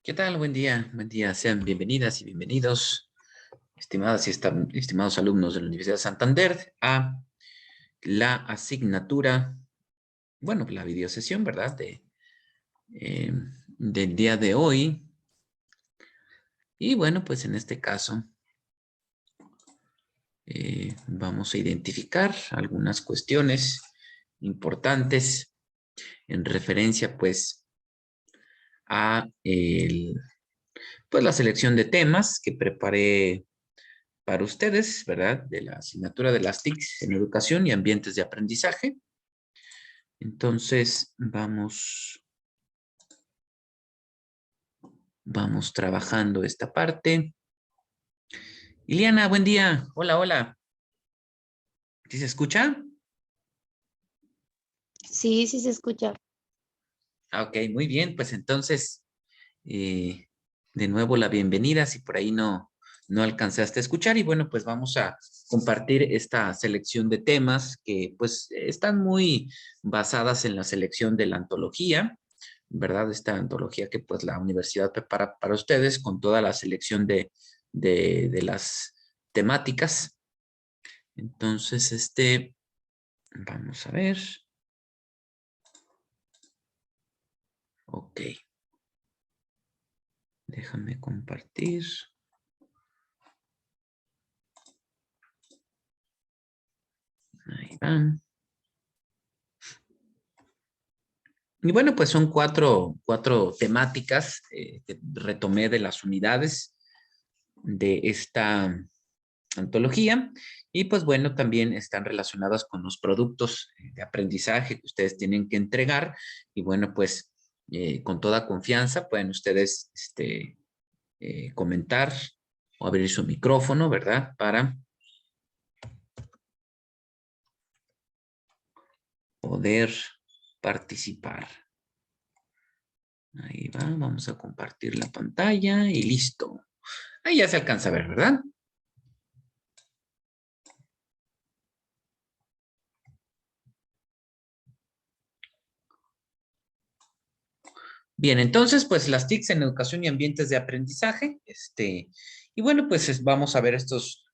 ¿Qué tal? Buen día, buen día. Sean bienvenidas y bienvenidos, estimadas y estimados alumnos de la Universidad de Santander, a la asignatura, bueno, la videosesión, ¿verdad? Eh, del día de hoy. Y bueno, pues en este caso vamos a identificar algunas cuestiones importantes en referencia, pues, a pues, la selección de temas que preparé para ustedes, ¿verdad? De la asignatura de las TICs en educación y ambientes de aprendizaje. Entonces, vamos trabajando esta parte. Iliana, buen día. Hola, hola. ¿Sí se escucha? Sí, sí se escucha. Ok, muy bien. Pues entonces, de nuevo la bienvenida, si por ahí no alcanzaste a escuchar. Y bueno, pues vamos a compartir esta selección de temas que pues están muy basadas en la selección de la antología, ¿verdad? Esta antología que pues la universidad prepara para ustedes con toda la selección de las temáticas. Entonces, vamos a ver. Ok. Déjame compartir. Ahí van. Y bueno, pues son cuatro temáticas que retomé de las unidades de esta antología. Y pues bueno, también están relacionadas con los productos de aprendizaje que ustedes tienen que entregar. Y bueno, pues con toda confianza pueden ustedes comentar o abrir su micrófono, ¿verdad? Para poder participar. Ahí va, vamos a compartir la pantalla y listo. Ahí ya se alcanza a ver, ¿verdad? Bien, entonces, pues las TICs en educación y ambientes de aprendizaje, y bueno, pues vamos a ver estos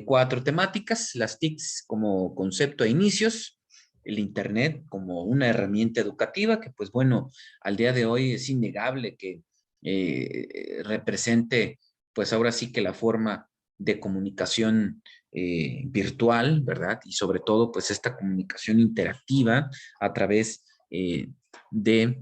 cuatro temáticas, las TICs como concepto e inicios, el Internet como una herramienta educativa, que pues bueno, al día de hoy es innegable que represente, pues ahora sí que la forma de comunicación virtual, ¿verdad? Y sobre todo, pues esta comunicación interactiva a través de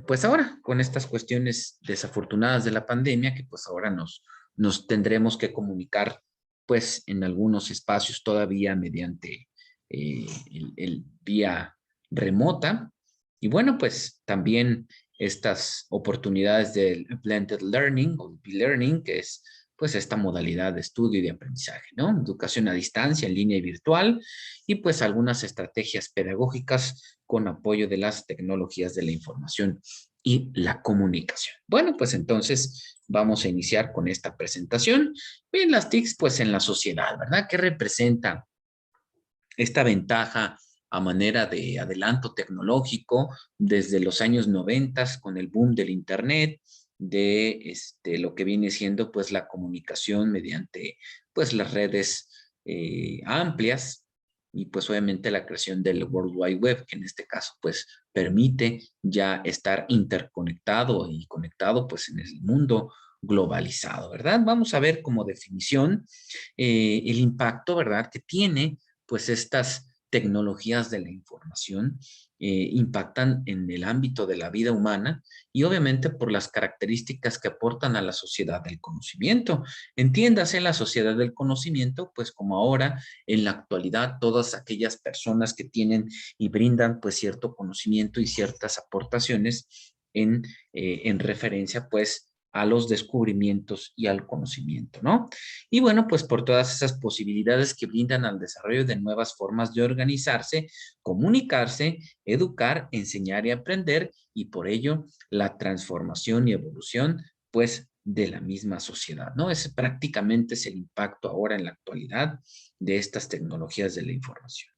pues ahora, con estas cuestiones desafortunadas de la pandemia, que pues ahora nos tendremos que comunicar, pues en algunos espacios todavía mediante el vía remota. Y bueno, pues también estas oportunidades del blended learning o e-learning, que es pues esta modalidad de estudio y de aprendizaje, ¿no? Educación a distancia, en línea y virtual, y pues algunas estrategias pedagógicas con apoyo de las tecnologías de la información y la comunicación. Bueno, pues entonces vamos a iniciar con esta presentación. Bien, las TICs, pues en la sociedad, ¿verdad? ¿Qué representa esta ventaja a manera de adelanto tecnológico desde los años 90 con el boom del Internet, de lo que viene siendo pues la comunicación mediante pues las redes amplias y pues obviamente la creación del World Wide Web, que en este caso pues permite ya estar interconectado y conectado pues en el mundo globalizado, ¿verdad? Vamos a ver como definición el impacto, ¿verdad?, que tiene pues estas tecnologías de la información impactan en el ámbito de la vida humana y obviamente por las características que aportan a la sociedad del conocimiento. Entiéndase la sociedad del conocimiento, pues como ahora en la actualidad todas aquellas personas que tienen y brindan pues cierto conocimiento y ciertas aportaciones en referencia pues a los descubrimientos y al conocimiento, ¿no? Y bueno, pues por todas esas posibilidades que brindan al desarrollo de nuevas formas de organizarse, comunicarse, educar, enseñar y aprender, y por ello la transformación y evolución, pues, de la misma sociedad, ¿no? Ese prácticamente es el impacto ahora en la actualidad de estas tecnologías de la información.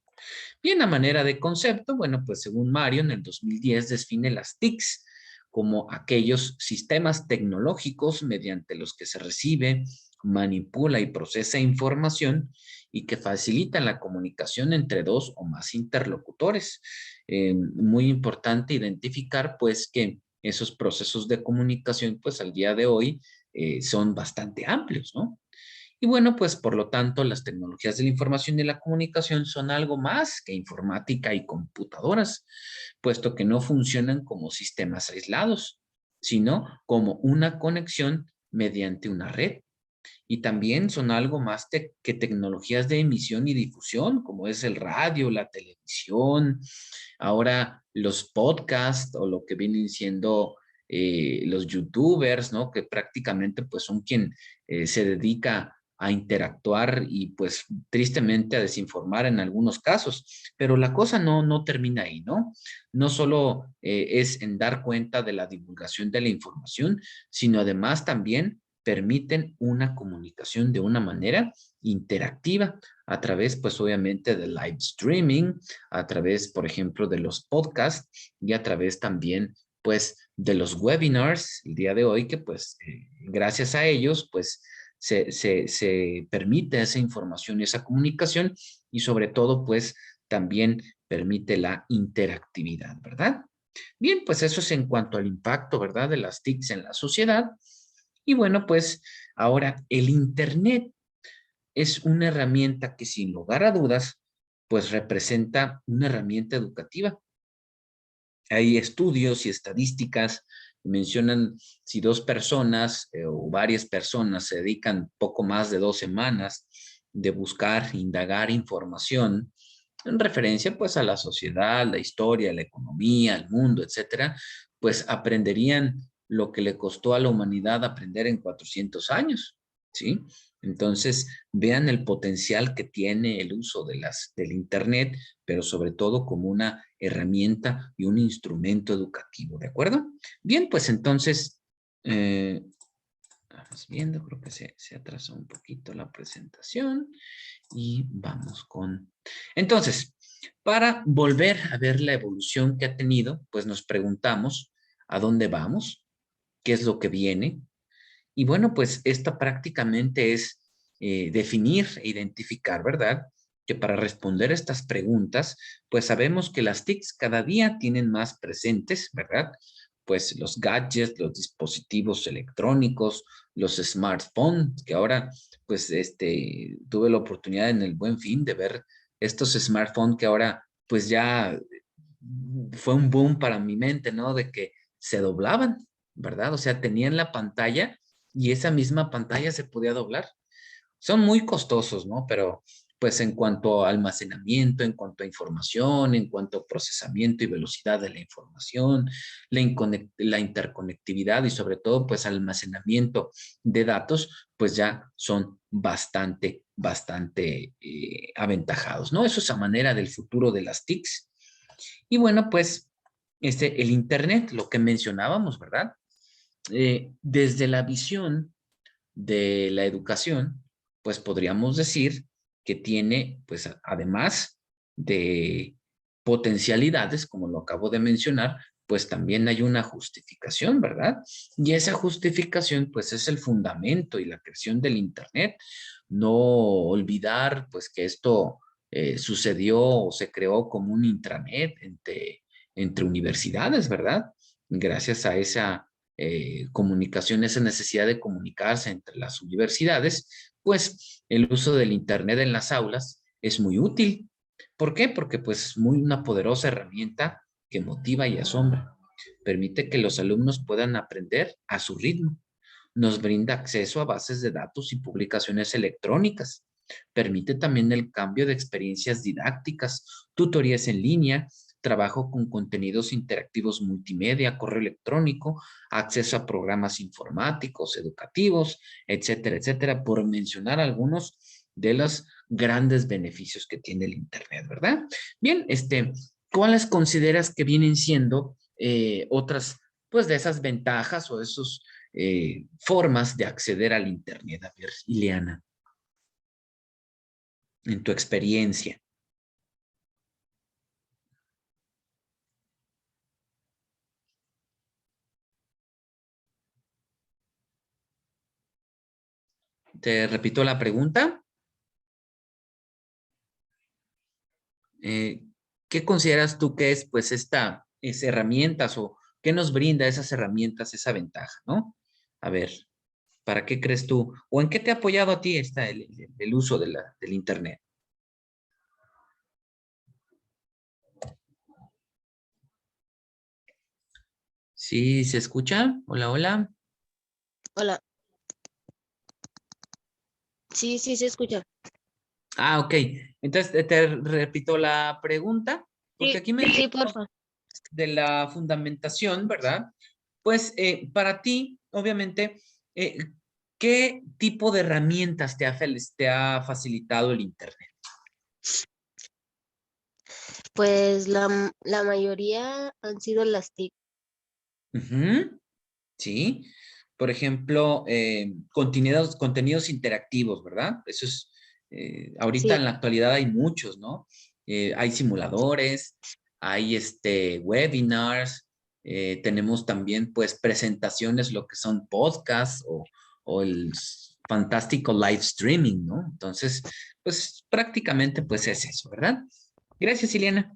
Bien, a manera de concepto, bueno, pues según Mario, en el 2010 define las TICs como aquellos sistemas tecnológicos mediante los que se recibe, manipula y procesa información y que facilitan la comunicación entre dos o más interlocutores. Muy importante identificar pues que esos procesos de comunicación pues al día de hoy son bastante amplios, ¿no? Y bueno, pues por lo tanto, las tecnologías de la información y la comunicación son algo más que informática y computadoras, puesto que no funcionan como sistemas aislados, sino como una conexión mediante una red. Y también son algo más que tecnologías de emisión y difusión, como es el radio, la televisión, ahora los podcasts o lo que vienen siendo los youtubers, ¿no? Que prácticamente pues son quien se dedica a interactuar y pues tristemente a desinformar en algunos casos. Pero la cosa no termina ahí, ¿no? No solo es en dar cuenta de la divulgación de la información, sino además también permiten una comunicación de una manera interactiva a través, pues obviamente, del live streaming, a través, por ejemplo, de los podcasts y a través también, pues, de los webinars el día de hoy, que pues, gracias a ellos, pues, se permite esa información y esa comunicación y sobre todo, pues, también permite la interactividad, ¿verdad? Bien, pues eso es en cuanto al impacto, ¿verdad?, de las TICs en la sociedad. Y bueno, pues ahora el Internet es una herramienta que sin lugar a dudas, pues representa una herramienta educativa. Hay estudios y estadísticas que mencionan si dos personas o varias personas se dedican poco más de 2 semanas de buscar, indagar información en referencia pues a la sociedad, la historia, la economía, el mundo, etcétera, pues aprenderían lo que le costó a la humanidad aprender en 400 años, ¿sí? Entonces, vean el potencial que tiene el uso del Internet, pero sobre todo como una herramienta y un instrumento educativo, ¿de acuerdo? Bien, pues entonces, vamos viendo, creo que se atrasó un poquito la presentación y vamos con... Entonces, para volver a ver la evolución que ha tenido, pues nos preguntamos a dónde vamos, qué es lo que viene. Y bueno, pues esta prácticamente es definir e identificar, ¿verdad? Que para responder estas preguntas, pues sabemos que las TICs cada día tienen más presentes, ¿verdad? Pues los gadgets, los dispositivos electrónicos, los smartphones, que ahora, pues, tuve la oportunidad en el Buen Fin de ver estos smartphones que ahora, pues ya fue un boom para mi mente, ¿no? De que se doblaban, ¿verdad? O sea, tenían la pantalla y esa misma pantalla se podía doblar. Son muy costosos, ¿no? Pero pues en cuanto a almacenamiento, en cuanto a información, en cuanto a procesamiento y velocidad de la información, la interconectividad y sobre todo pues almacenamiento de datos, pues ya son bastante aventajados, ¿no? Eso es a manera del futuro de las TICs. Y bueno, pues el Internet, lo que mencionábamos, ¿verdad? Desde la visión de la educación, pues podríamos decir que tiene, pues además de potencialidades, como lo acabo de mencionar, pues también hay una justificación, ¿verdad? Y esa justificación, pues es el fundamento y la creación del Internet. No olvidar, pues que esto sucedió o se creó como un intranet entre universidades, ¿verdad? Gracias a esa comunicación, esa necesidad de comunicarse entre las universidades, pues el uso del Internet en las aulas es muy útil. ¿Por qué? Porque pues es muy una poderosa herramienta que motiva y asombra. Permite que los alumnos puedan aprender a su ritmo. Nos brinda acceso a bases de datos y publicaciones electrónicas. Permite también el cambio de experiencias didácticas, tutorías en línea, trabajo con contenidos interactivos multimedia, correo electrónico, acceso a programas informáticos, educativos, etcétera, etcétera, por mencionar algunos de los grandes beneficios que tiene el Internet, ¿verdad? Bien, ¿cuáles consideras que vienen siendo otras, pues, de esas ventajas o esos formas de acceder al Internet? A ver, Ileana, en tu experiencia. Te repito la pregunta. ¿Qué consideras tú que es, pues, es herramientas o qué nos brinda esas herramientas, esa ventaja, ¿no? A ver, ¿para qué crees tú? ¿O en qué te ha apoyado a ti el uso del Internet? ¿Sí se escucha? Hola, hola. Hola. Sí, sí, se escucha. Ah, ok. Entonces, te repito la pregunta, porque Sí, aquí sí, mencionamos porfa. de la fundamentación, ¿verdad? Pues para ti, obviamente, eh, ¿qué tipo de herramientas te ha facilitado el Internet? Pues la mayoría han sido las TIC. Ujú, sí. Por ejemplo, contenidos interactivos, ¿verdad? Eso es, ahorita Sí, en la actualidad hay muchos, ¿no? Hay simuladores, hay webinars, tenemos también pues presentaciones, lo que son podcasts o el fantástico live streaming, ¿no? Entonces, pues prácticamente pues es eso, ¿verdad? Gracias, Ileana.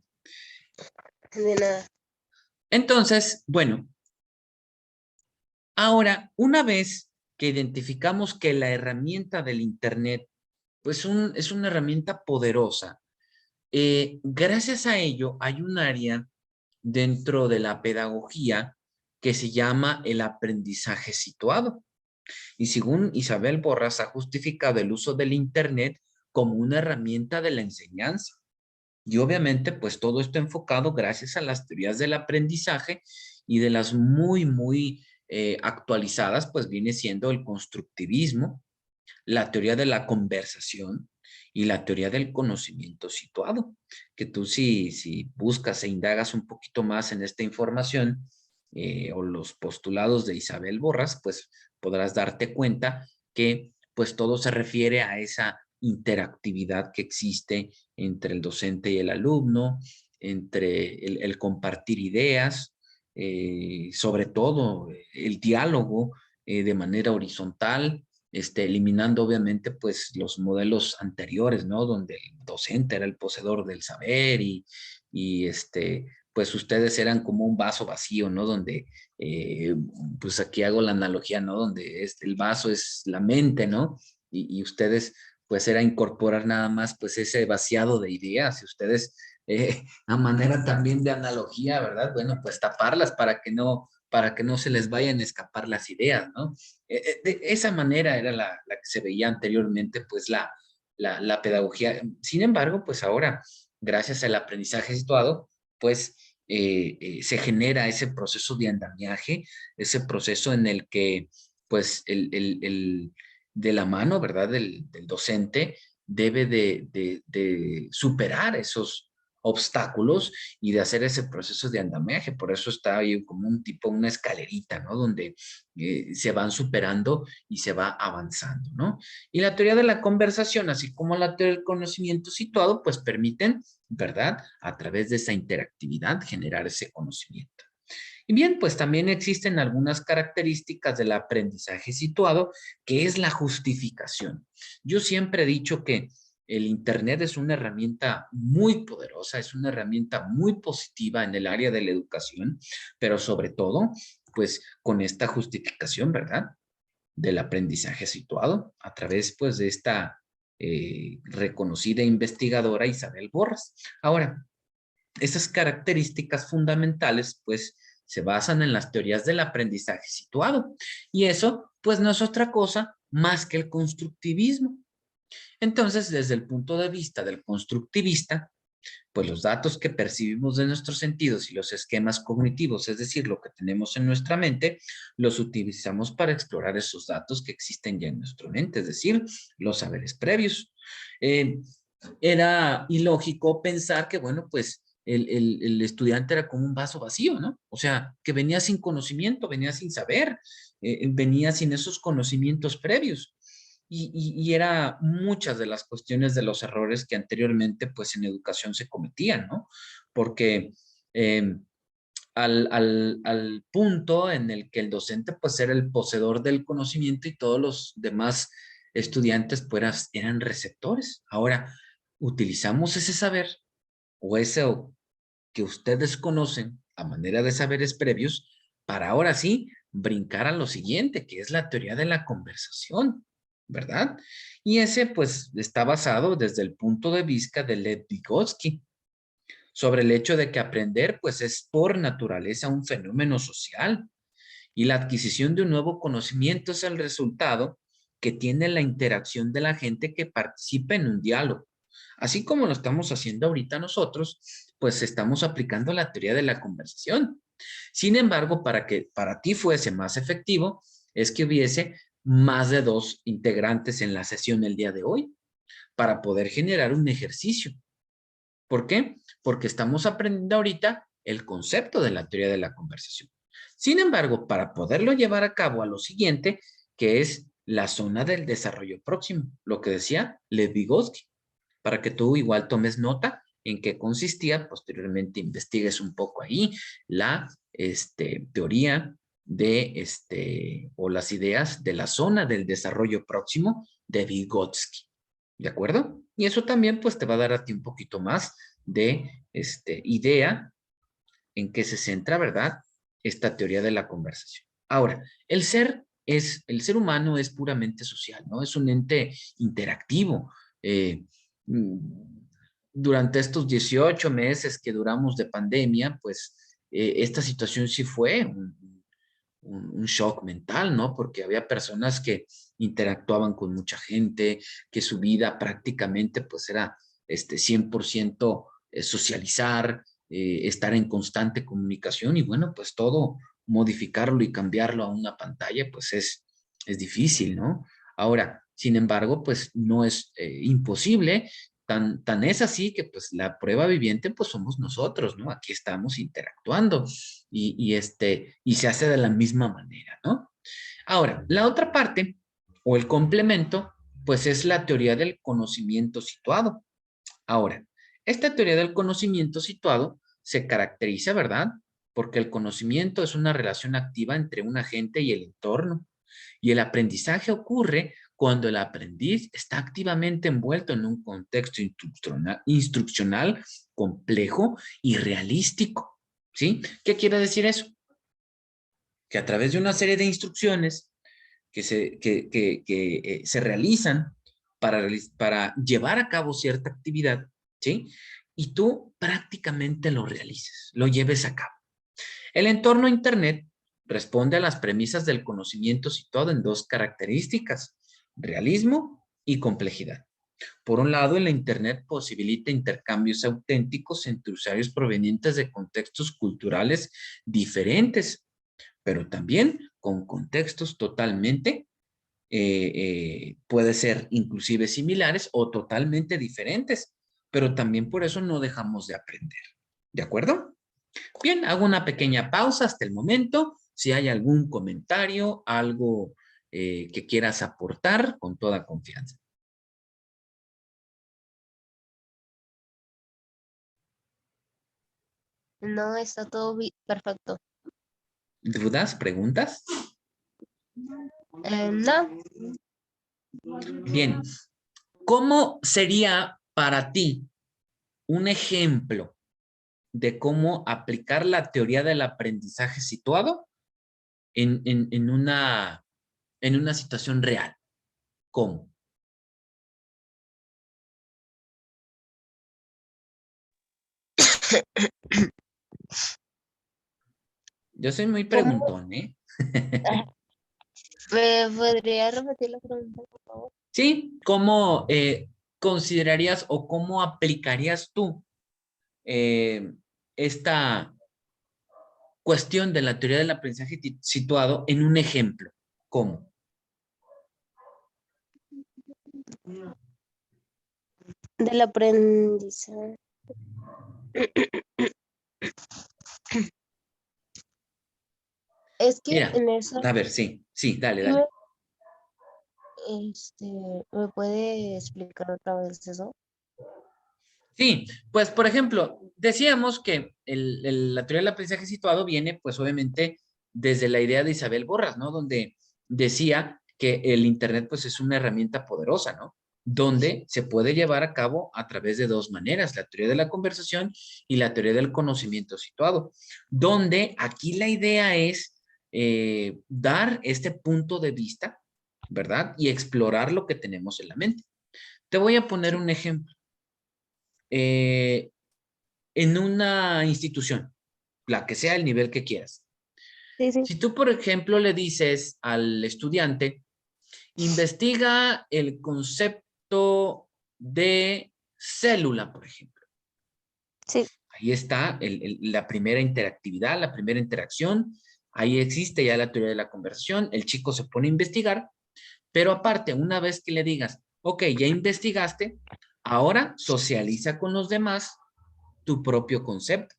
de nada. Entonces, bueno, ahora, una vez que identificamos que la herramienta del Internet, pues es una herramienta poderosa, gracias a ello hay un área dentro de la pedagogía que se llama el aprendizaje situado. Y según Isabel Borras, ha justificado el uso del Internet como una herramienta de la enseñanza. Y obviamente, pues todo esto enfocado gracias a las teorías del aprendizaje y de las muy actualizadas, pues viene siendo el constructivismo, la teoría de la conversación y la teoría del conocimiento situado, que tú si buscas e indagas un poquito más en esta información o los postulados de Isabel Borras, pues podrás darte cuenta que pues todo se refiere a esa interactividad que existe entre el docente y el alumno, entre el compartir ideas, sobre todo el diálogo de manera horizontal, eliminando obviamente pues los modelos anteriores, ¿no? Donde el docente era el poseedor del saber y pues ustedes eran como un vaso vacío, ¿no? Donde, eh, pues aquí hago la analogía, ¿no? Donde el vaso es la mente, ¿no? Y ustedes pues era incorporar nada más pues ese vaciado de ideas y ustedes a manera también de analogía, ¿verdad? Bueno, pues taparlas para que no se les vayan a escapar las ideas, ¿no? De esa manera era la que se veía anteriormente, pues la pedagogía. Sin embargo, pues ahora, gracias al aprendizaje situado, pues se genera ese proceso de andamiaje, ese proceso en el que, pues, de la mano, ¿verdad?, del docente debe de superar esos obstáculos y de hacer ese proceso de andamiaje. Por eso está ahí como un tipo, una escalerita, ¿no? Donde se van superando y se va avanzando, ¿no? Y la teoría de la conversación, así como la teoría del conocimiento situado, pues permiten, ¿verdad? A través de esa interactividad generar ese conocimiento. Y bien, pues también existen algunas características del aprendizaje situado, que es la justificación. Yo siempre he dicho que el Internet es una herramienta muy poderosa, es una herramienta muy positiva en el área de la educación, pero sobre todo, pues con esta justificación, ¿verdad? Del aprendizaje situado a través, pues, de esta reconocida investigadora Isabel Borras. Ahora, esas características fundamentales, pues, se basan en las teorías del aprendizaje situado. Y eso, pues, no es otra cosa más que el constructivismo. Entonces, desde el punto de vista del constructivista, pues los datos que percibimos de nuestros sentidos y los esquemas cognitivos, es decir, lo que tenemos en nuestra mente, los utilizamos para explorar esos datos que existen ya en nuestra mente, es decir, los saberes previos. Eh, Era ilógico pensar que, bueno, pues el estudiante era como un vaso vacío, ¿no? O sea, que venía sin conocimiento, venía sin saber, venía sin esos conocimientos previos. Y era muchas de las cuestiones de los errores que anteriormente, pues en educación se cometían, ¿no? Porque eh, al punto en el que el docente, pues era el poseedor del conocimiento y todos los demás estudiantes pues eran receptores. Ahora, utilizamos ese saber o eso que ustedes conocen a manera de saberes previos para ahora sí brincar a lo siguiente, que es la teoría de la conversación, ¿verdad? Y ese pues está basado desde el punto de vista de Lev Vygotsky, sobre el hecho de que aprender pues es por naturaleza un fenómeno social y la adquisición de un nuevo conocimiento es el resultado que tiene la interacción de la gente que participa en un diálogo. Así como lo estamos haciendo ahorita nosotros, pues estamos aplicando la teoría de la conversación. Sin embargo, para que para ti fuese más efectivo, es que hubiese más de 2 integrantes en la sesión el día de hoy para poder generar un ejercicio. ¿Por qué? Porque estamos aprendiendo ahorita el concepto de la teoría de la conversación. Sin embargo, para poderlo llevar a cabo a lo siguiente, que es la zona del desarrollo próximo, lo que decía Lev Vygotsky, para que tú igual tomes nota en qué consistía, posteriormente investigues un poco ahí la teoría de o las ideas de la zona del desarrollo próximo de Vygotsky. ¿De acuerdo? Y eso también pues te va a dar a ti un poquito más de idea en qué se centra, ¿verdad? Esta teoría de la conversación. Ahora, el ser humano es puramente social, ¿no? Es un ente interactivo. Durante estos 18 meses que duramos de pandemia, pues esta situación sí fue un shock mental, ¿no? Porque había personas que interactuaban con mucha gente, que su vida prácticamente pues era 100% socializar, estar en constante comunicación y bueno, pues todo modificarlo y cambiarlo a una pantalla pues es difícil, ¿no? Ahora, sin embargo, pues no es imposible. Tan es así que pues la prueba viviente pues somos nosotros, ¿no? Aquí estamos interactuando y se hace de la misma manera, ¿no? Ahora, la otra parte o el complemento pues es la teoría del conocimiento situado. Ahora, esta teoría del conocimiento situado se caracteriza, ¿verdad? Porque el conocimiento es una relación activa entre un agente y el entorno. Y el aprendizaje ocurre cuando el aprendiz está activamente envuelto en un contexto instruccional complejo y realístico. ¿Sí? ¿Qué quiere decir eso? Que a través de una serie de instrucciones que se realizan para llevar a cabo cierta actividad, ¿sí? Y tú prácticamente lo realices, lo lleves a cabo. El entorno Internet responde a las premisas del conocimiento situado en 2 características, realismo y complejidad. Por un lado, el Internet posibilita intercambios auténticos entre usuarios provenientes de contextos culturales diferentes, pero también con contextos totalmente, puede ser inclusive similares o totalmente diferentes, pero también por eso no dejamos de aprender. ¿De acuerdo? Bien, hago una pequeña pausa hasta el momento. Si hay algún comentario, algo que quieras aportar, con toda confianza. No, está todo perfecto. ¿Dudas? ¿Preguntas? No, Bien, ¿cómo sería para ti un ejemplo de cómo aplicar la teoría del aprendizaje situado en una situación real? ¿Cómo? Yo soy muy ¿cómo? preguntón, ¿eh? ¿Me podría repetir la pregunta, por favor? Sí, ¿cómo considerarías o cómo aplicarías tú eh, esta cuestión de la teoría del aprendizaje situado en un ejemplo? ¿Cómo? Del aprendizaje. Es que Mira, en eso, a ver, sí, sí, dale, ¿sí me, dale. este, ¿me puede explicar otra vez eso? Sí, pues por ejemplo, decíamos que la teoría del aprendizaje situado viene pues obviamente desde la idea de Isabel Borras, ¿no? Donde decía que el Internet pues es una herramienta poderosa, ¿no? Donde se puede llevar a cabo a través de dos maneras, la teoría de la conversación y la teoría del conocimiento situado, donde aquí la idea es dar este punto de vista, ¿verdad? Y explorar lo que tenemos en la mente. Te voy a poner un ejemplo. En una institución, la que sea el nivel que quieras. Sí, sí. Si tú, por ejemplo, le dices al estudiante, investiga el concepto de célula, por ejemplo. Sí. Ahí está la primera interactividad, la primera interacción. Ahí existe ya la teoría de la conversación. El chico se pone a investigar, pero aparte, una vez que le digas, ok, ya investigaste, ahora socializa con los demás tu propio concepto.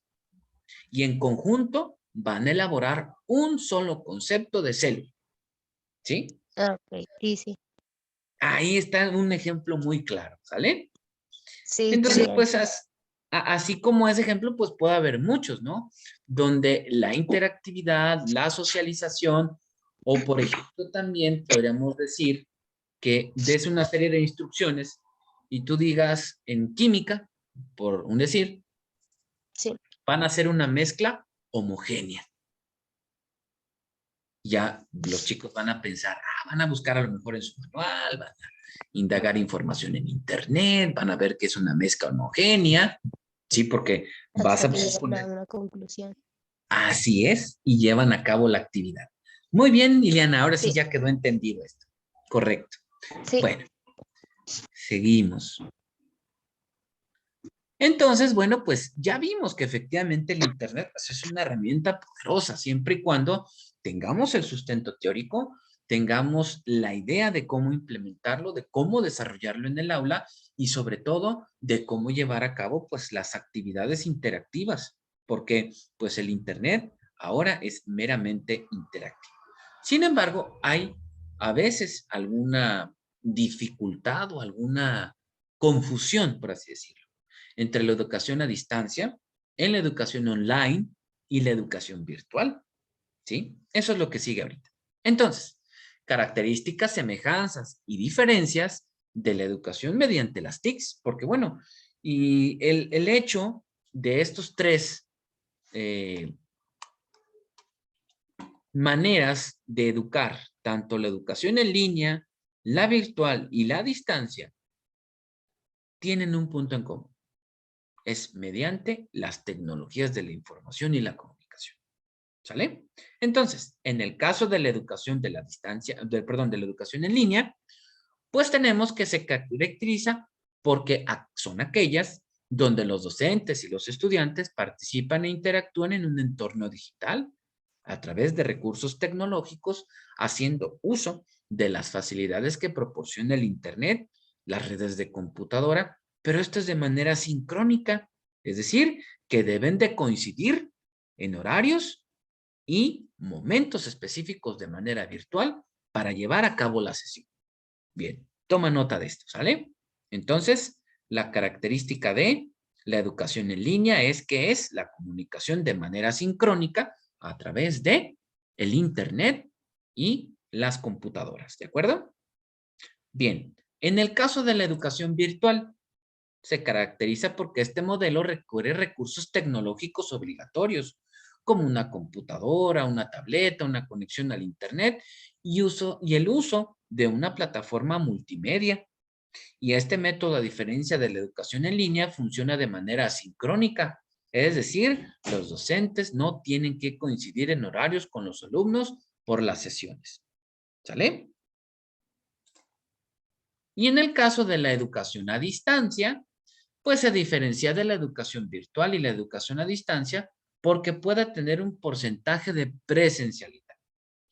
Y en conjunto van a elaborar un solo concepto de célula. ¿Sí? Ah, ok, sí, sí. Ahí está un ejemplo muy claro, ¿sale? Sí, Entonces, sí hay. pues así como ese ejemplo, pues puede haber muchos, ¿no? Donde la interactividad, la socialización, o por ejemplo también podríamos decir que des una serie de instrucciones y tú digas en química, por un decir, Sí. van a hacer una mezcla homogénea. Ya los chicos van a pensar, van a buscar a lo mejor en su manual, van a indagar información en internet, van a ver que es una mezcla homogénea, ¿sí? Porque vas Hasta a que lleguen a poner, una conclusión. así es, y llevan a cabo la actividad. Muy bien, Liliana, ahora sí Sí, ya quedó entendido esto. Correcto. sí. Bueno, seguimos. Entonces, bueno, pues ya vimos que efectivamente el Internet pues, es una herramienta poderosa, siempre y cuando tengamos el sustento teórico, tengamos la idea de cómo implementarlo, de cómo desarrollarlo en el aula y sobre todo de cómo llevar a cabo pues las actividades interactivas, porque pues el Internet ahora es meramente interactivo. Sin embargo, hay a veces alguna dificultad o alguna confusión, por así decirlo, entre la educación a distancia, en la educación online y la educación virtual. ¿Sí? Eso es lo que sigue ahorita. Entonces, características, semejanzas y diferencias de la educación mediante las TICs, porque bueno, y el hecho de estos tres maneras de educar, tanto la educación en línea, la virtual y la distancia, tienen un punto en común. Es mediante las tecnologías de la información y la comunicación. ¿Sale? Entonces, en el caso de la educación de la distancia, perdón, de la educación en línea, pues tenemos que se caracteriza porque son aquellas donde los docentes y los estudiantes participan e interactúan en un entorno digital a través de recursos tecnológicos, haciendo uso de las facilidades que proporciona el Internet, las redes de computadora, pero esto es de manera sincrónica, es decir, que deben de coincidir en horarios y momentos específicos de manera virtual para llevar a cabo la sesión. Bien, toma nota de esto, ¿sale? Entonces, la característica de la educación en línea es que es la comunicación de manera sincrónica a través de el Internet y las computadoras, ¿de acuerdo? Bien, en el caso de la educación virtual, se caracteriza porque este modelo requiere recursos tecnológicos obligatorios, como una computadora, una tableta, una conexión al Internet y el uso de una plataforma multimedia. Y este método, a diferencia de la educación en línea, funciona de manera asincrónica. Es decir, los docentes no tienen que coincidir en horarios con los alumnos por las sesiones. ¿Sale? Y en el caso de la educación a distancia, pues se diferencia de la educación virtual y la educación a distancia porque puede tener un porcentaje de presencialidad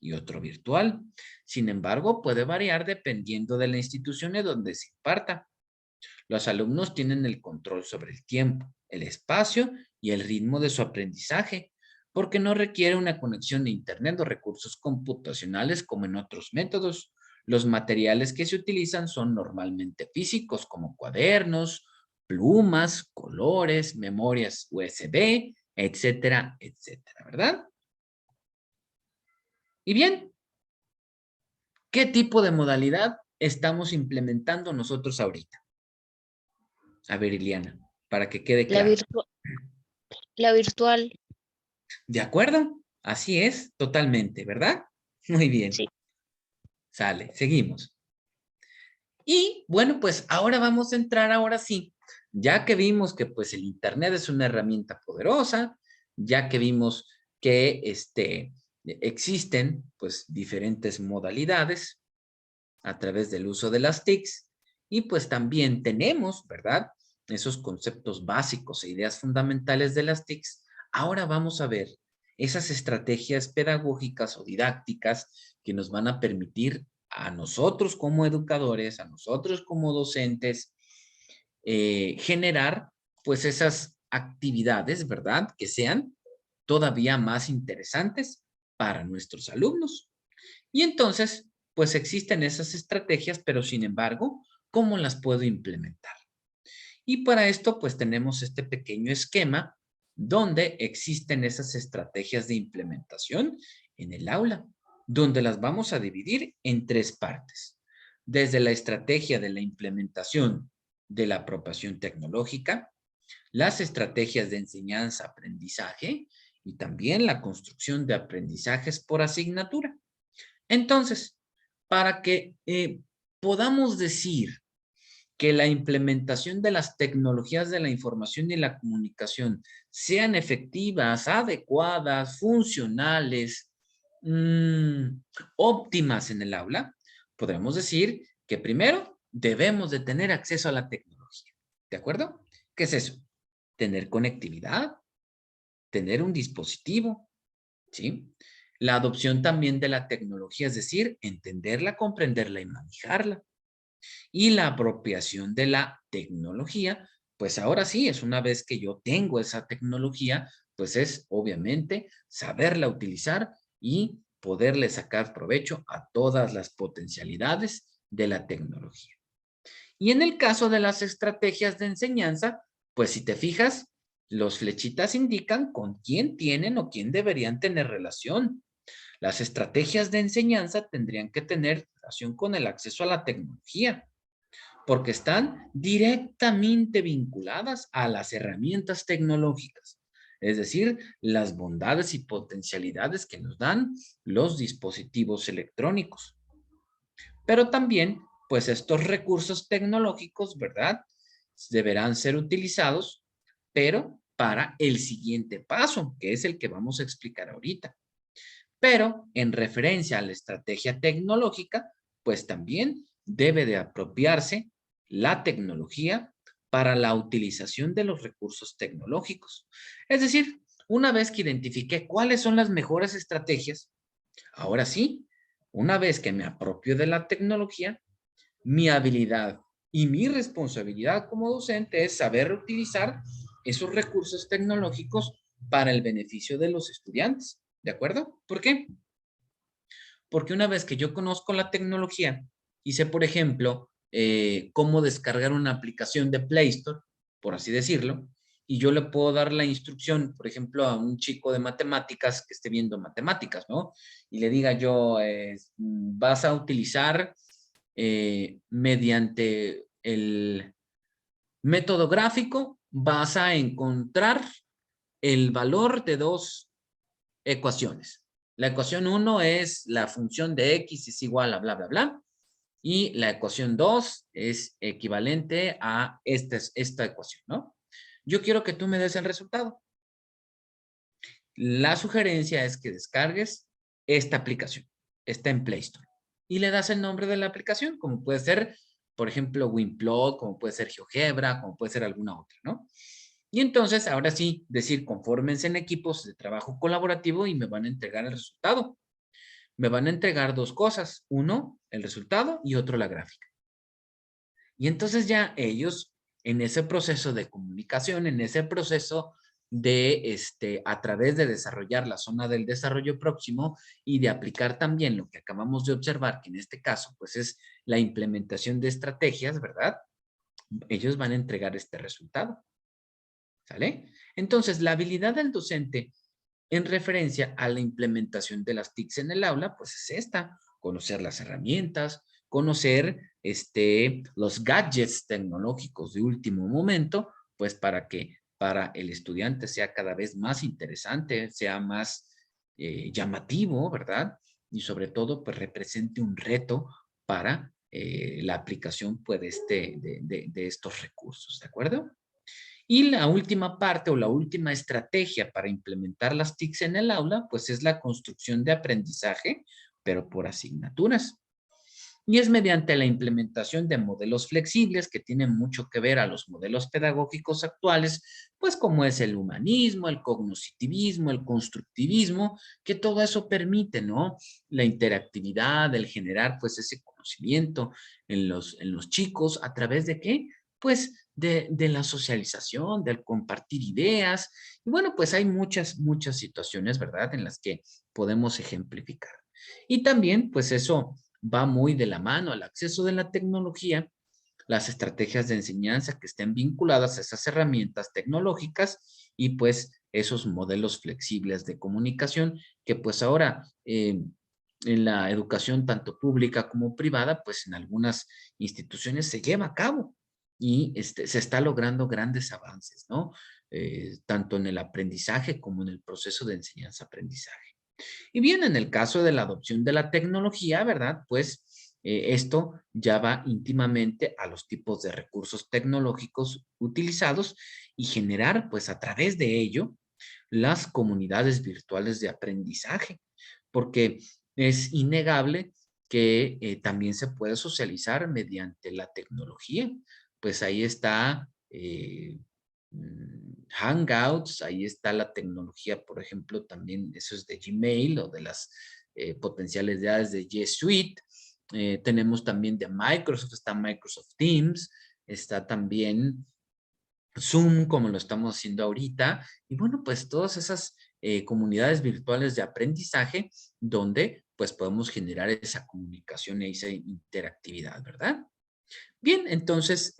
y otro virtual. Sin embargo, puede variar dependiendo de la institución en donde se imparta. Los alumnos tienen el control sobre el tiempo, el espacio y el ritmo de su aprendizaje, porque no requiere una conexión de Internet o recursos computacionales como en otros métodos. Los materiales que se utilizan son normalmente físicos, como cuadernos, plumas, colores, memorias USB, etcétera, etcétera, ¿verdad? Y bien, ¿Qué tipo de modalidad estamos implementando nosotros ahorita? A ver, Iliana, para que quede La claro. la virtual, ¿De acuerdo? Así es, totalmente, ¿verdad? Muy bien, sí. sale, seguimos. Y bueno, pues ahora vamos a entrar ahora sí, ya que vimos que pues el Internet es una herramienta poderosa, ya que vimos que existen pues diferentes modalidades a través del uso de las TICs y pues también tenemos, ¿verdad? Esos conceptos básicos e ideas fundamentales de las TICs. Ahora vamos a ver esas estrategias pedagógicas o didácticas que nos van a permitir a nosotros como educadores, a nosotros como docentes, generar pues esas actividades, ¿verdad? Que sean todavía más interesantes para nuestros alumnos. Y entonces, pues existen esas estrategias, pero sin embargo, ¿cómo las puedo implementar? Y para esto, pues tenemos este pequeño esquema donde existen esas estrategias de implementación en el aula, donde las vamos a dividir en tres partes. Desde la estrategia de la implementación de la apropiación tecnológica, las estrategias de enseñanza-aprendizaje y también la construcción de aprendizajes por asignatura. Entonces, para que podamos decir que la implementación de las tecnologías de la información y la comunicación sean efectivas, adecuadas, funcionales, óptimas en el aula, podemos decir que primero debemos de tener acceso a la tecnología. ¿De acuerdo? ¿Qué es eso? Tener conectividad, tener un dispositivo, ¿sí? La adopción también de la tecnología, es decir, entenderla, comprenderla y manejarla. Y la apropiación de la tecnología, pues ahora sí, es una vez que yo tengo esa tecnología, pues es obviamente saberla utilizar y poderle sacar provecho a todas las potencialidades de la tecnología. Y en el caso de las estrategias de enseñanza, pues si te fijas, los flechitas indican con quién tienen o quién deberían tener relación. Las estrategias de enseñanza tendrían que tener relación con el acceso a la tecnología, porque están directamente vinculadas a las herramientas tecnológicas, es decir, las bondades y potencialidades que nos dan los dispositivos electrónicos. Pero también, pues estos recursos tecnológicos, ¿verdad? Deberán ser utilizados, pero para el siguiente paso, que es el que vamos a explicar ahorita. Pero en referencia a la estrategia tecnológica, pues también debe de apropiarse la tecnología para la utilización de los recursos tecnológicos. Es decir, una vez que identifique cuáles son las mejores estrategias, ahora sí, una vez que me apropio de la tecnología, mi habilidad y mi responsabilidad como docente es saber utilizar esos recursos tecnológicos para el beneficio de los estudiantes. ¿De acuerdo? ¿Por qué? Porque una vez que yo conozco la tecnología y sé, por ejemplo, cómo descargar una aplicación de Play Store, por así decirlo, y yo le puedo dar la instrucción, por ejemplo, a un chico de matemáticas que esté viendo matemáticas, ¿no? Y le diga yo, vas a utilizar mediante el método gráfico, vas a encontrar el valor de dos ecuaciones. La ecuación 1 es la función de x es igual a bla, bla, bla. Y la ecuación 2 es equivalente a esta ecuación, ¿no? Yo quiero que tú me des el resultado. La sugerencia es que descargues esta aplicación. Está en Play Store. Y le das el nombre de la aplicación, como puede ser, por ejemplo, Winplot, como puede ser GeoGebra, como puede ser alguna otra, ¿no? Y entonces, ahora sí, decir, confórmense en equipos de trabajo colaborativo y me van a entregar el resultado. Me van a entregar dos cosas. Uno, el resultado y otro, la gráfica. Y entonces ya ellos, en ese proceso de comunicación, en ese proceso de, a través de desarrollar la zona del desarrollo próximo y de aplicar también lo que acabamos de observar, que en este caso, pues es la implementación de estrategias, ¿verdad? Ellos van a entregar este resultado. ¿Sale? Entonces, la habilidad del docente en referencia a la implementación de las TICs en el aula, pues es esta, conocer las herramientas, conocer los gadgets tecnológicos de último momento, pues para que para el estudiante sea cada vez más interesante, sea más llamativo, ¿verdad? Y sobre todo, pues represente un reto para la aplicación pues, de estos recursos, ¿de acuerdo? Y la última parte o la última estrategia para implementar las TICs en el aula, pues es la construcción de aprendizaje, pero por asignaturas. Y es mediante la implementación de modelos flexibles que tienen mucho que ver a los modelos pedagógicos actuales, pues como es el humanismo, el cognitivismo, el constructivismo, que todo eso permite, ¿no? La interactividad, el generar pues ese conocimiento en los chicos, ¿a través de qué? Pues de la socialización, del compartir ideas. Y bueno, pues hay muchas situaciones, ¿verdad? En las que podemos ejemplificar. Y también, pues eso va muy de la mano al acceso de la tecnología, las estrategias de enseñanza que estén vinculadas a esas herramientas tecnológicas y pues esos modelos flexibles de comunicación que pues ahora en la educación tanto pública como privada, pues en algunas instituciones se lleva a cabo y se está logrando grandes avances, ¿no? Tanto en el aprendizaje como en el proceso de enseñanza-aprendizaje. Y bien, en el caso de la adopción de la tecnología, ¿verdad? Pues esto ya va íntimamente a los tipos de recursos tecnológicos utilizados y generar, pues a través de ello, las comunidades virtuales de aprendizaje, porque es innegable que también se puede socializar mediante la tecnología. Pues ahí está Hangouts, ahí está la tecnología, por ejemplo, también eso es de Gmail o de las potencialidades de G Suite. Tenemos también de Microsoft, está Microsoft Teams, está también Zoom, como lo estamos haciendo ahorita. Y bueno, pues todas esas comunidades virtuales de aprendizaje donde pues podemos generar esa comunicación y esa interactividad, ¿verdad? Bien, entonces,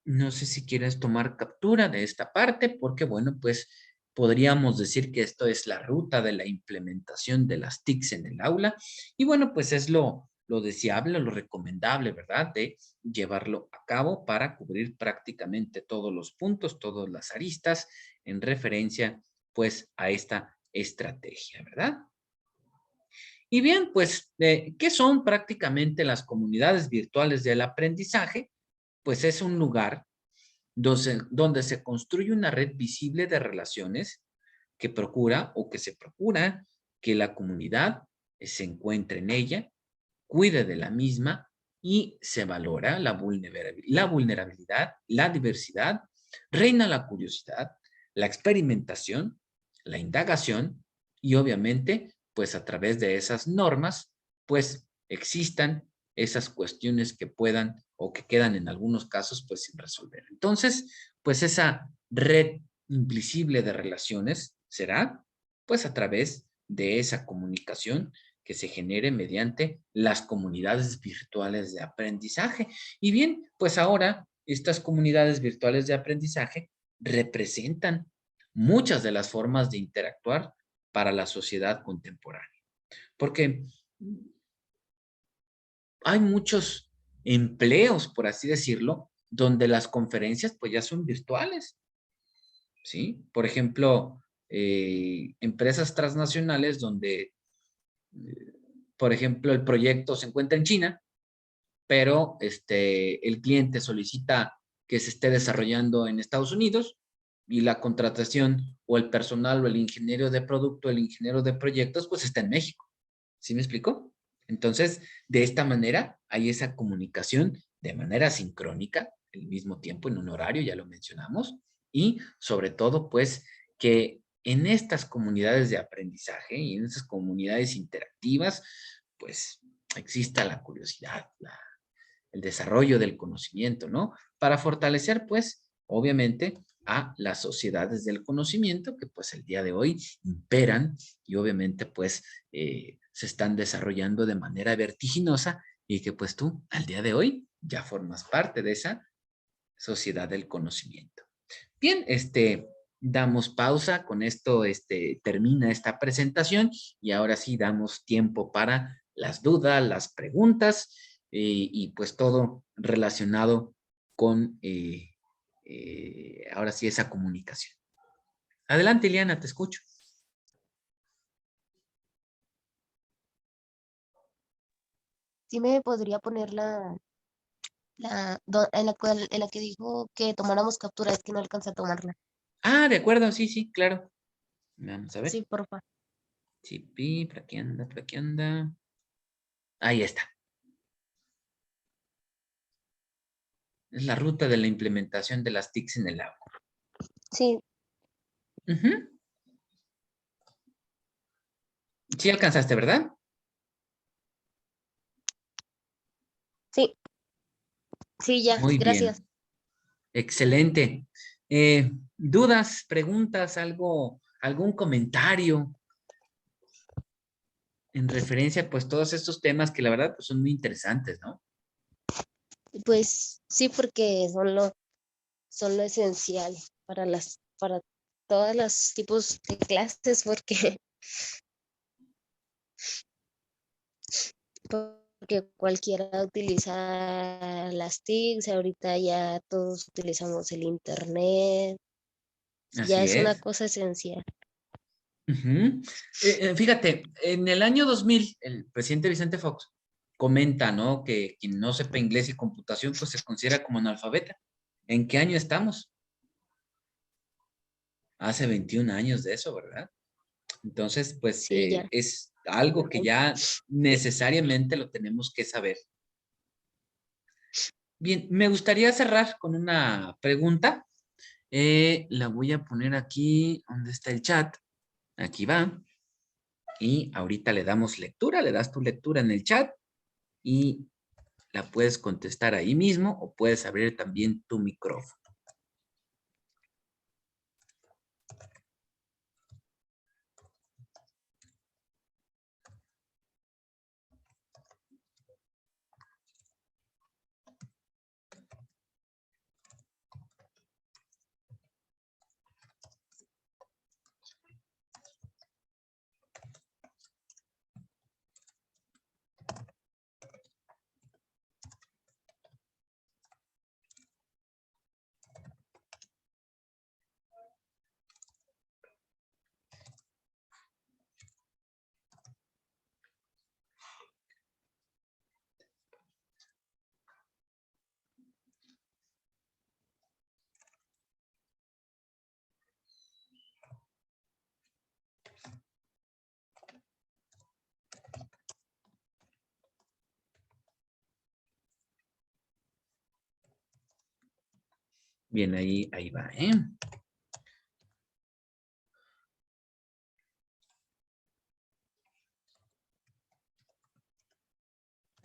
no sé si quieres tomar captura de esta parte, porque bueno, pues podríamos decir que esto es la ruta de la implementación de las TICs en el aula. Y bueno, pues es lo deseable, lo recomendable, ¿verdad? De llevarlo a cabo para cubrir prácticamente todos los puntos, todas las aristas en referencia pues a esta estrategia, ¿verdad? Y bien, pues, ¿qué son prácticamente las comunidades virtuales del aprendizaje? Pues es un lugar donde se construye una red visible de relaciones que procura o que se procura que la comunidad se encuentre en ella, cuide de la misma y se valora la vulnerabilidad, la diversidad, reina la curiosidad, la experimentación, la indagación y obviamente, pues a través de esas normas, pues existan esas cuestiones que puedan o que quedan en algunos casos pues sin resolver. Entonces, pues esa red invisible de relaciones será pues a través de esa comunicación que se genere mediante las comunidades virtuales de aprendizaje. Y bien, pues ahora estas comunidades virtuales de aprendizaje representan muchas de las formas de interactuar para la sociedad contemporánea. Porque hay muchos empleos, por así decirlo, donde las conferencias pues ya son virtuales, ¿sí? Por ejemplo, empresas transnacionales donde, por ejemplo, el proyecto se encuentra en China, pero el cliente solicita que se esté desarrollando en Estados Unidos y la contratación o el personal o el ingeniero de producto, el ingeniero de proyectos, pues está en México. ¿Sí me explico? Entonces, de esta manera hay esa comunicación de manera sincrónica, al mismo tiempo en un horario, ya lo mencionamos, y sobre todo, pues, que en estas comunidades de aprendizaje y en estas comunidades interactivas, pues, exista la curiosidad, el desarrollo del conocimiento, ¿no? Para fortalecer, pues, obviamente, a las sociedades del conocimiento que, pues, el día de hoy imperan y obviamente, pues, se están desarrollando de manera vertiginosa y que, pues, tú, al día de hoy, ya formas parte de esa sociedad del conocimiento. Bien, damos pausa, con esto termina esta presentación y ahora sí damos tiempo para las dudas, las preguntas y pues todo relacionado con ahora sí esa comunicación. Adelante, Ileana, te escucho. Sí me podría poner en la que dijo que tomáramos captura, es que no alcancé a tomarla. Ah, de acuerdo, sí, sí, claro. Vamos a ver. Sí, porfa. Chipi, por aquí anda, por aquí anda. Ahí está. Es la ruta de la implementación de las TICs en el aula. Sí, Ujú. Sí alcanzaste, ¿verdad? sí, sí, ya, Muy gracias. bien. Excelente. ¿Dudas, preguntas, algún comentario en referencia, pues, todos estos temas que la verdad pues, son muy interesantes, ¿no? Pues sí, porque son lo esencial para todos los tipos de clases, porque cualquiera utiliza las TICs, ahorita ya todos utilizamos el internet, ya Así es una es. cosa esencial. Ujú. Fíjate, en el año 2000, el presidente Vicente Fox comenta, ¿no? Que quien no sepa inglés y computación, pues se considera como analfabeta. ¿En qué año estamos? Hace 21 años de eso, ¿verdad? Entonces, pues Sí, ya. es algo que ya necesariamente lo tenemos que saber. Bien, me gustaría cerrar con una pregunta. La voy a poner aquí, ¿dónde está el chat? Aquí va. Y ahorita le damos lectura, le das tu lectura en el chat y la puedes contestar ahí mismo o puedes abrir también tu micrófono. Bien, ahí va, ¿eh?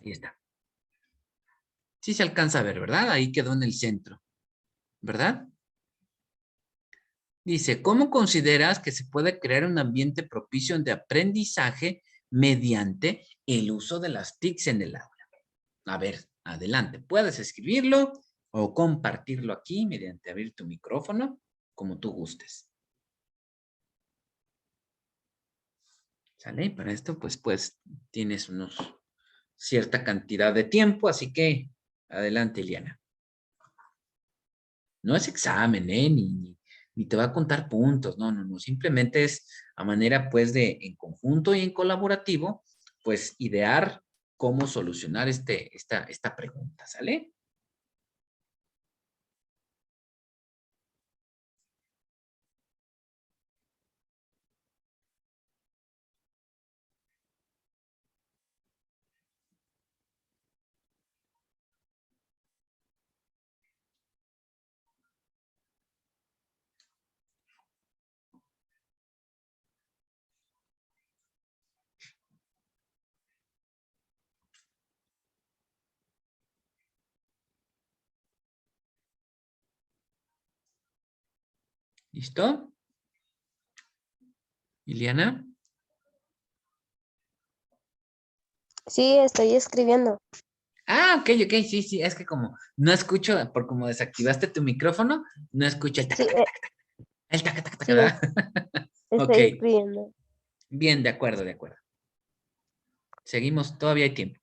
Ahí está. Sí se alcanza a ver, ¿verdad? Ahí quedó en el centro, ¿verdad? Dice, ¿cómo consideras que se puede crear un ambiente propicio de aprendizaje mediante el uso de las TICs en el aula? A ver, adelante. Puedes escribirlo o compartirlo aquí mediante abrir tu micrófono, como tú gustes. ¿Sale? Para esto, pues tienes cierta cantidad de tiempo, así que adelante, Eliana. No es examen, ni te va a contar puntos, no, simplemente es a manera, pues, de en conjunto y en colaborativo, pues, idear cómo solucionar esta pregunta, ¿sale? ¿Listo? Iliana. Sí, estoy escribiendo. Ah, ok, sí, es que como no escucho, por como desactivaste tu micrófono, no escucho el tac, Sí, tac, tac, tac. El taca, taca, taca, Sí, ¿verdad? Ok, estoy escribiendo. bien, de acuerdo, de acuerdo. Seguimos, todavía hay tiempo.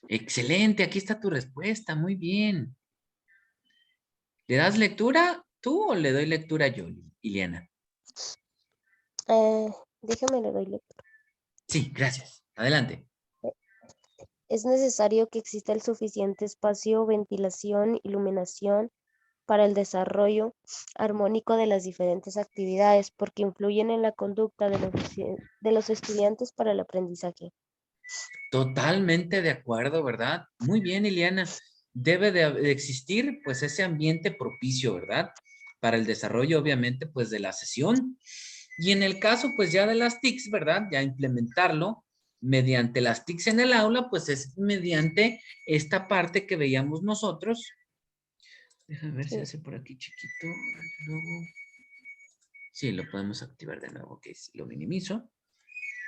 Excelente, aquí está tu respuesta, muy bien. ¿Le das lectura tú o le doy lectura yo, Iliana? Eh, déjame le doy lectura. Sí, gracias. Adelante. Es necesario que exista el suficiente espacio, ventilación, iluminación para el desarrollo armónico de las diferentes actividades, porque influyen en la conducta de los estudiantes para el aprendizaje. Totalmente de acuerdo, ¿verdad? Muy bien, Iliana. Debe de existir, pues, ese ambiente propicio, ¿verdad? Para el desarrollo, obviamente, pues, de la sesión. Y en el caso, pues, ya de las TICs, ¿verdad? Ya implementarlo mediante las TICs en el aula, pues, es mediante esta parte que veíamos nosotros. Déjame ver si Sí, hace por aquí chiquito. Luego, sí, lo podemos activar de nuevo, que lo minimizo.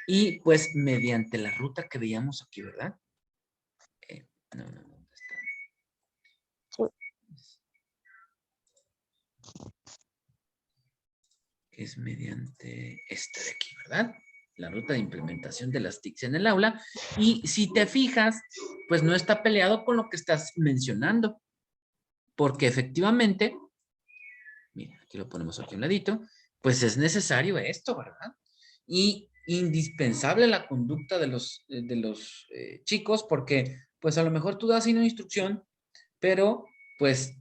Y, pues, mediante la ruta que veíamos aquí, ¿verdad? No, no, no, ¿dónde está? sí, Es mediante esta de aquí, ¿verdad? La ruta de implementación de las TICs en el aula. Y si te fijas, pues no está peleado con lo que estás mencionando, porque efectivamente, mira, aquí lo ponemos aquí a un ladito, pues es necesario esto, ¿verdad? Y indispensable la conducta de los chicos, porque pues a lo mejor tú das una instrucción, pero pues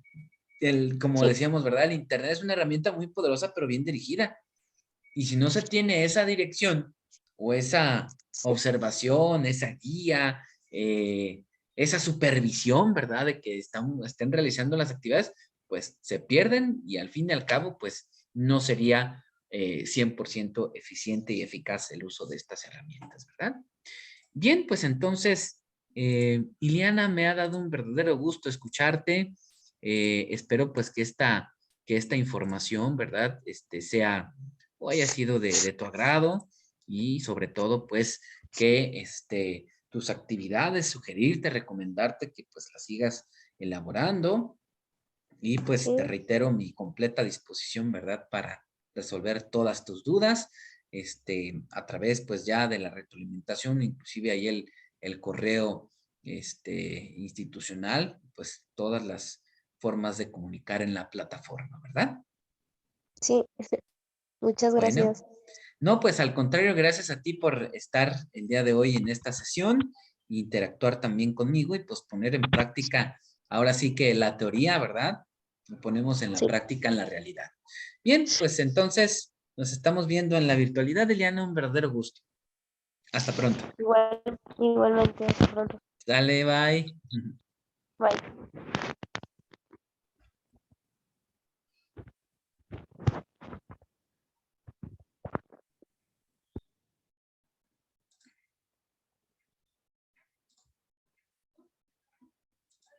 como sí, decíamos, ¿verdad? El Internet es una herramienta muy poderosa, pero bien dirigida. Y si no se tiene esa dirección o esa observación, esa guía, esa supervisión, ¿verdad? De que estén realizando las actividades, pues se pierden y al fin y al cabo, pues no sería 100% eficiente y eficaz el uso de estas herramientas, ¿verdad? Bien, pues entonces, Iliana, me ha dado un verdadero gusto escucharte. Espero pues que esta información, ¿verdad? Sea o haya sido de tu agrado y sobre todo pues que tus actividades, sugerirte, recomendarte que pues las sigas elaborando y pues te sí, reitero mi completa disposición, ¿verdad? Para resolver todas tus dudas, a través pues ya de la retroalimentación, inclusive ahí el correo, institucional, pues todas las formas de comunicar en la plataforma, ¿verdad? sí. Muchas Bueno, gracias. no, pues al contrario, gracias a ti por estar el día de hoy en esta sesión, interactuar también conmigo y pues poner en práctica, ahora sí que la teoría, ¿verdad? Lo ponemos en la Sí, práctica, en la realidad. Bien, pues entonces nos estamos viendo en la virtualidad, Eliana, un verdadero gusto. Hasta pronto. igualmente, hasta pronto. Dale, bye. Bye.